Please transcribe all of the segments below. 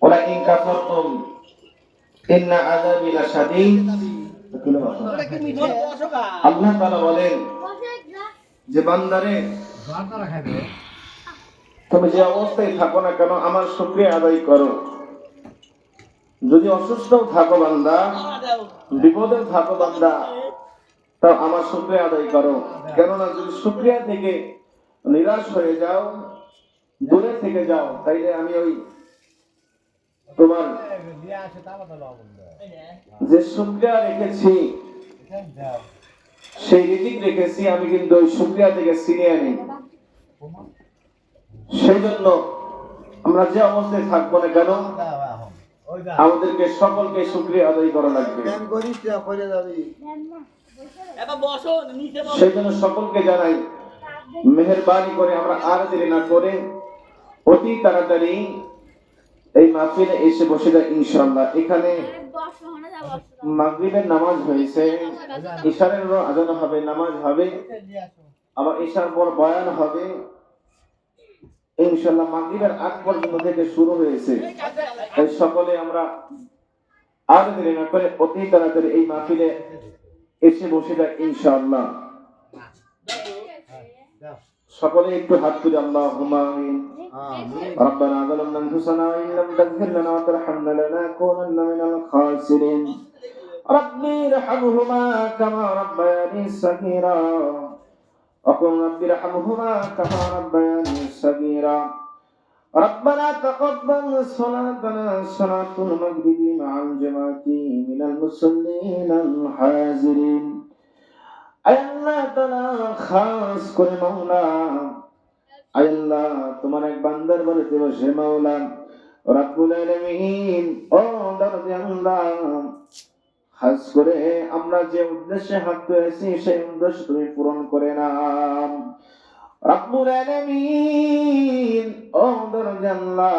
ওরা ইন কাফারতুম ইন্না আযাবি লাশাদীদ। আল্লাহ তাআলা বলেন যে বান্দারে তুমি যে অবস্থায় থাকো না কেন আমার শুকরিয়া আদায় করো। যদি অসুস্থ থাকো বান্দা, বিপদে থাকো বান্দা, তাও আমার শুকরিয়া আদায় করো। কেননা যদি শুকরিয়া থেকে নিরাশ হয়ে যাও, দূরে থেকে যাও, তাইলে আমি ওই তোমার যে শুকরিয়া রেখেছি, সেই রিজিক রেখেছি, আমি কিন্তু ওই শুকরিয়া থেকে ছিনিয়ে আনি। সেই জন্য আমরা যে অবস্থায় থাকবো না কেন আমাদেরকে সকলকে শুকরিয়া আদায় করা লাগবে। সেই জন্য সকলকে জানাই মেহেরবানি করে আমরা আর দেরি না করে অতি তাড়াতাড়ি এই মাহফিলে এসে বসে যায় ইনশাআল্লাহ। এখানে মাগরিবের নামাজ হয়েছে, ইশারের আজান হবে, নামাজ হবে, আবার ইশার পর বয়ান হবে ইনশাআল্লাহ। মাগরিবের আগ পর্যন্ত থেকে শুরু হয়েছে। তাই সকলে আমরা আর দেরি না করে অতি তাড়াতাড়ি এই মাহফিলে এসে বসে যায় ইনশাআল্লাহ। সকলে একটু হাত তুলে আল্লাহুম্মা আমিন। ربنا ظلمنا انفسنا وان لم تغفر لنا وترحمنا لنكونن من الخاسرين رب ارحمهما كما ربياني صغيرا وقل رب ارحمهما كما ربياني صغيرا ربنا تقبل صلاتنا صلاة المغرب مع الجماعة من المصلين الحاضرين আয় আল্লাহ তাআলা খাস করে মাওলা, আয় আল্লাহ তোমার এক বান্দার বাড়িতে বসে মাওলা রব্বুল আলামিন, ও দরদি আল্লাহ, খাস করে আমরা যে উদ্দেশ্যে হাত তুলেছি সেই উদ্দেশ্য তুমি পূরণ করে নাও রব্বুল আলামিন। ও দরদি আল্লাহ,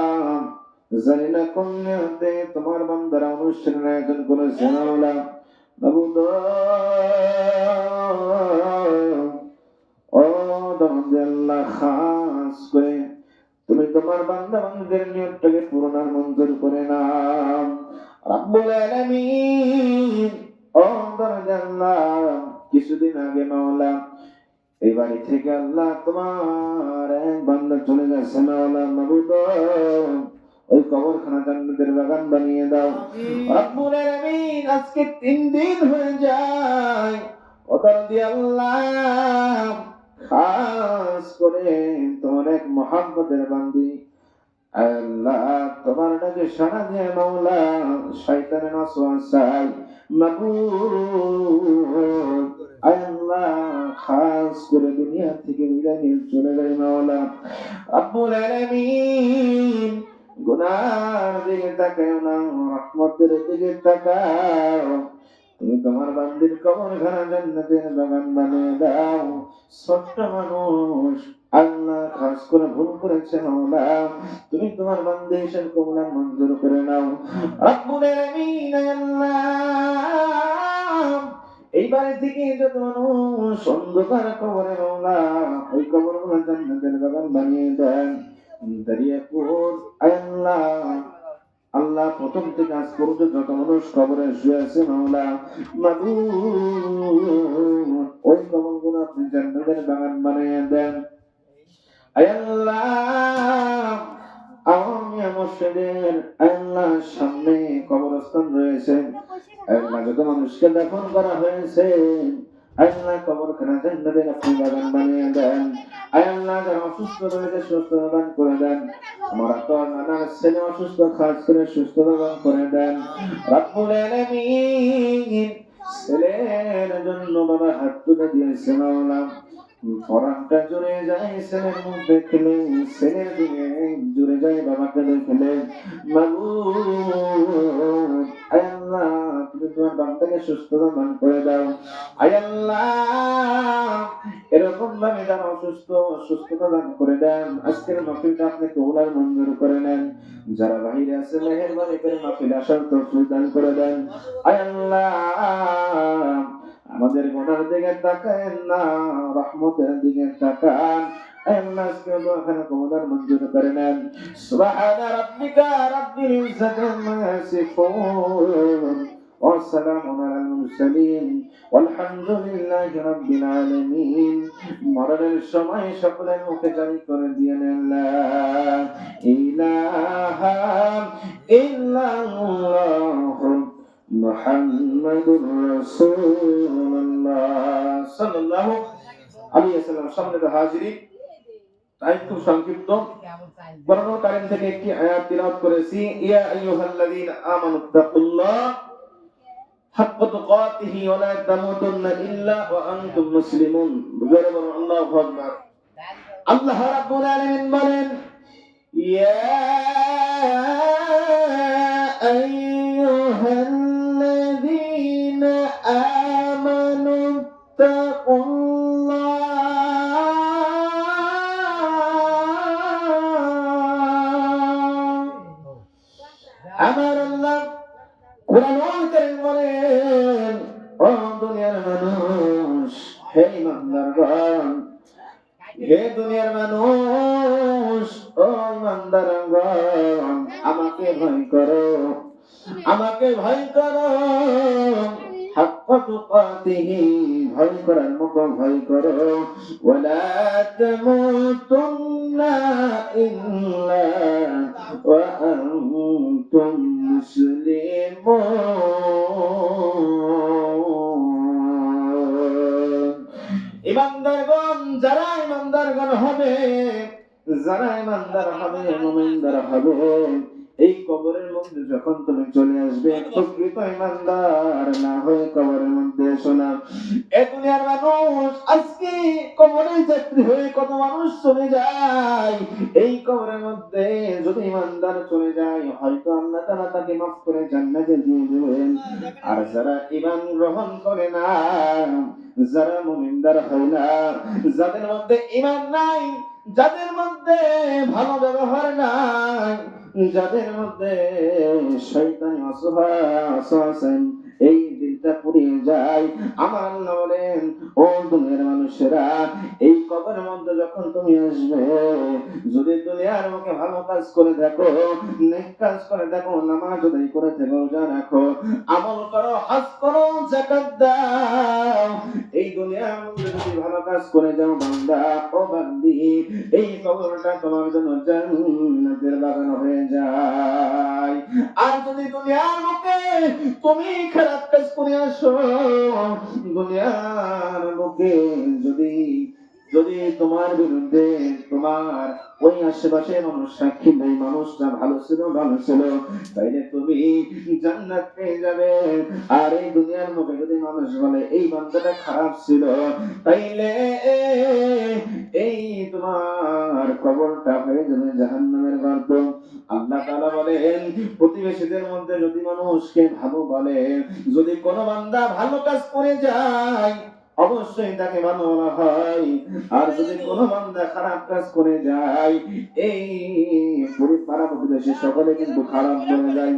জানি না কোন নিয়তে তোমার বান্দারা অনুষ্ঠানের আয়োজন করেছে মাওলা, মাবুদ ও দরদি আল্লাহ, খাস করে তুমি তোমার বান্দা বান্দাদের নিয়তটাকে পূরণ আর মঞ্জুর করে নাও রব্বুল আলামিন। ও দরদি আল্লাহ, কিছুদিন আগে মাওলা এই বাড়ি থেকে আল্লাহ তোমার এক বান্দা চলে গেছে মাওলা, মাবুদ ওই কবরখানা জান্নাতের বাগান বানিয়ে দাও রব্বুল আলামিন। আজকে 3 দিন হয়ে যায়, ও দরদি আল্লাহ, খাস করে তোমার এক মুহাব্বতের বান্দি আল্লাহ তোমার ডাকে সাড়া দিয়ে মাওলা শয়তানের ওয়াসওয়াসায় মাবুদ আল্লাহ খাস করে দুনিয়া থেকে বিদায় নিয়ে চলে যায় মাওলা রব্বুল আলামিন। গুনার দিকে তাকাও না, রহমতের দিকে তাকাও। তুমি তোমার বান্দির কবরখানা জান্নাতের বাগান বানিয়ে দাও। ছোট্ট মানুষ আল্লাহ খাস করে ভুল করেছে মাওলা, তুমি তোমার বান্দা হিসেবে কবুল মঞ্জুর করে নাও রব্বুল আলামিন। আল্লাহ এই বাড়ি থেকে যত মানুষ অন্ধকার কবরে মাওলা ওই কবরগুলো জান্নাতের বাগান বানিয়ে দেন দরিয়াপুর আল্লাহ। আল্লাহ প্রথম থেকে আজ পর্যন্ত যত মানুষ কবরে শুয়ে আছে মাওলা মাবুদ ওই কবরগুলো আপনি জান্নাতের বাগান বানিয়ে দেন আল্লাহ। আওয়ামিয়া মসজিদের আল্লাহ সামনে কবরস্থান রয়েছে আল্লাহ, যত মানুষকে দাফন করা হয়েছে আল্লাহ কবরখানা জান্নাতের আপনি বাগান বানিয়ে দেন আল্লাহ। যারা অসুস্থ রয়েছে সুস্থতা দান করে দেন, আমার তো নানার ছেলে অসুস্থ, খাস করে সুস্থতা দান করে দেন রব্বুল আলামিন। ছেলের জন্য বাবা হাত তুলে দিয়েছে মাওলা, পরানটা জুড়ে যায় ছেলের মুখ দেখলে, ছেলের দিকে জুড়ে যায় বাবাকে দেখলে মাবুদ আল্লাহ তুমি তোমার বান্দাকে সুস্থতা দান করে দাও আল্লাহ। এরকম ভাবে যারা অসুস্থ সুস্থতা দান করে দেন, আজকের মাহফিলটা আপনি কবুল আর মঞ্জুর করে নেন। যারা বাহিরে আছে মেহেরবানি করে মাহফিলে আসার তৌফিক দান করে দেন আল্লাহ। আমাদের গুনার দিকে তাকায়েন না, রহমতের দিকে তাকান আল্লাহ আজকে দোয়াখানা কবুল মঞ্জুর করে নেন। সুবহানা রাব্বিকা রাব্বিল ইজ্জাতি আম্মা ইয়াসিফুন ওয়া সালামুন আলাল মুরসালিন ওয়ালহামদুলিল্লাহি রাব্বিল আলামিন। মরণের সময় সকলের মুখে জারি করে দিয়ে নেন লা ইলাহা ইল্লাল্লাহু মুহাম্মাদুর রাসূলুল্লাহ সাল্লাল্লাহু আলাইহি ওয়াসাল্লাম। সম্মানিত হাজিরিন, টাইম খুব সংক্ষিপ্ত। কোরআনুল কারীম থেকে একটি আয়াত তিলাওয়াত করেছি, ইয়া আইয়ুহাল্লাযীনা আমানুত্তাকুল্লাহ হাক্কা তুকাতিহি ওয়া লা তামুতুন্না ইল্লা ওয়া আনতুম মুসলিমুন। জোরে বলুন আল্লাহু আকবার। আল্লাহ রাব্বুল আলামিন বলেন, ইয়া আইয়ুহাল্লাযীনা আমানুত্তাকুল্লাহ আমার আল্লাহ কোরআনুল কারীম বলেন, ও দুনিয়ার মানুষ, হে ইমানদারগণ, হে দুনিয়ার মানুষ, ও ইমানদারগণ, আমাকে ভয় করো, আমাকে ভয় করো, হাক্কা তুকাতিহি, ভয় করার মতো ভয় করো, ওয়ালা তামুতুন্না ইল্লা ওয়া আনতুম মুসলিমুন। ইমানদারগণ, যারা ইমানদারগণ হবে, যারা ইমানদার হবে, মুমিনদার হবে, এই কবরের মধ্যে যখন তুমি চলে আসবে, প্রকৃত ইমানদার না হয়ে কবরের মধ্যে এসো না। এ দুনিয়ার মানুষ আজকে কবরের যাত্রী হয়ে কত মানুষ চলে যায়। এই কবরের মধ্যে যদি ইমানদার চলে যায়, হয়তো আল্লাহ তাআলা তাকে মাফ করে জান্নাতে দিয়ে দেবেন। আর যারা ঈমান গ্রহণ করে না, যারা মুমিনদার হয় না, যাদের মধ্যে ঈমান নাই, যাদের মধ্যে ভালো ব্যবহার নাই, যাদের মধ্যে শয়তানি ওয়াসওয়াসা আছে, এই দিলটা পুড়িয়ে যায়। আমার আল্লাহ বলেন, ও দুনিয়ার মানুষেরা, এই কবরের মধ্যে যখন তুমি আসবে, যদি দুনিয়ার মুখে ভালো কাজ করে দেখো, নেক কাজ করে দেখো, নামাজ আদায় করে দেখো, রোজা রাখো, আমল করো, হজ করো, যাকাত দাও, এই দুনিয়ার মধ্যে যদি ভালো কাজ করে যাও বান্দা ও বান্দি, এই কবরটা তোমার জন্য জান্নাতের বাগান হয়ে যায়। আর যদি দুনিয়ার মুখে তুমি খারাপ কাজ করে আসো, দুনিয়ার মুখে যদি যদি তোমার বিরুদ্ধে তোমার ওই আশেপাশে মানুষ সাক্ষী দেয়, মানুষটা ভালো ছিল, তাইলে তুমি জান্নাত পেয়ে যাবে। আর এই দুনিয়ার মুখে যদি মানুষ বলে এই বান্দাটা খারাপ ছিল, তাইলে এই তোমার কবরটা হয়ে যাবে জাহান্নামের গর্ত। আল্লাহ তাআলা বলেন, প্রতিবেশীদের মধ্যে যদি মানুষকে ভালো বলে, যদি কোনো বান্দা ভালো কাজ করে যায়, অবশ্যই তাকে ভালো বলা হয়। আর যদি কোনো বান্দা খারাপ কাজ করে যায়, এই পুরো পাড়া প্রতিবেশী সকলে কিন্তু খারাপ বলে যায়।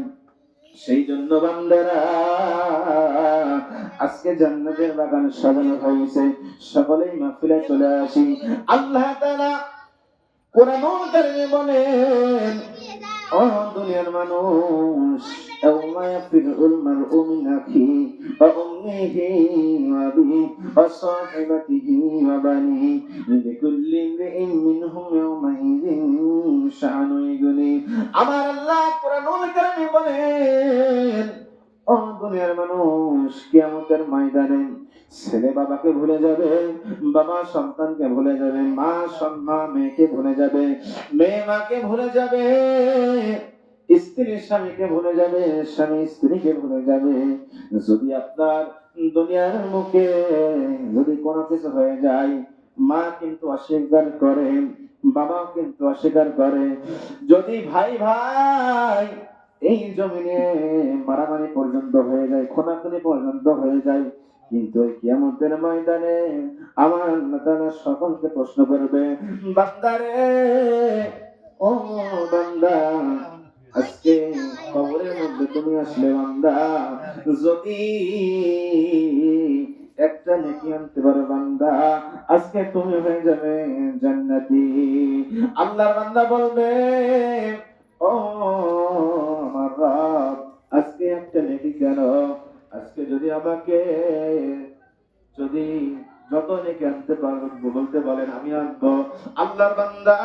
সেই জন্য বান্দারা, আজকে জান্নাতের বাগান সাজানো হয়েছে, সকলেই মাহফিলে চলে আসি। আল্লাহ তাআলা কোরআনুল কারীমে বলেন, ও দুনিয়ার মানুষ, ইয়াউমা ইয়াফিরুল মারউ মিন আখিহি ওয়া উম্মিহি ওয়া আবিহি ওয়া সাহিবাতিহি ওয়া বানিহি লিকুল্লি ইমরিইন মিনহুম ইয়াউমাইযিন শাআনুন ইগনি। আমার আল্লাহ কোরআনুল কারীমে বলেন, ও দুনিয়ার মানুষ, কিয়ামতের ময়দানে ছেলে বাবাকে ভুলে যাবে, বাবা সন্তানকে ভুলে যাবে, মা মেয়েকে ভুলে যাবে, মেয়ে মাকে ভুলে যাবে, স্ত্রী স্বামীকে ভুলে যাবে, স্বামী স্ত্রীকে ভুলে যাবে। যদি আপনার দুনিয়ার মুখে যদি কোনো কিছু হয়ে যায়, মা কিন্তু অস্বীকার করে, বাবা কিন্তু অস্বীকার করে, যদি ভাই ভাই এই জমিনে মারামারি পর্যন্ত হয়ে যায়, খুনাখুনি পর্যন্ত হয়ে যায়, কিন্তু কিয়ামতের ময়দানে আমার আল্লাহ তাআলা সকলকে প্রশ্ন করবে, বান্দারে, ও বান্দা, আজকে কবরের মধ্যে তুমি আসলে বান্দা, যদি একটা নেকি আনতে পারো বান্দা, আজকে তুমি হয়ে যাবে জান্নাতি। আল্লাহর বান্দা বলবে, ও আমার রব, আজকে একটা নেকি কেন? আজকে যদি আমাকে যদি যত নেকি আনতে পারো বলতে বলেন আমি আনবো। আল্লাহর বান্দা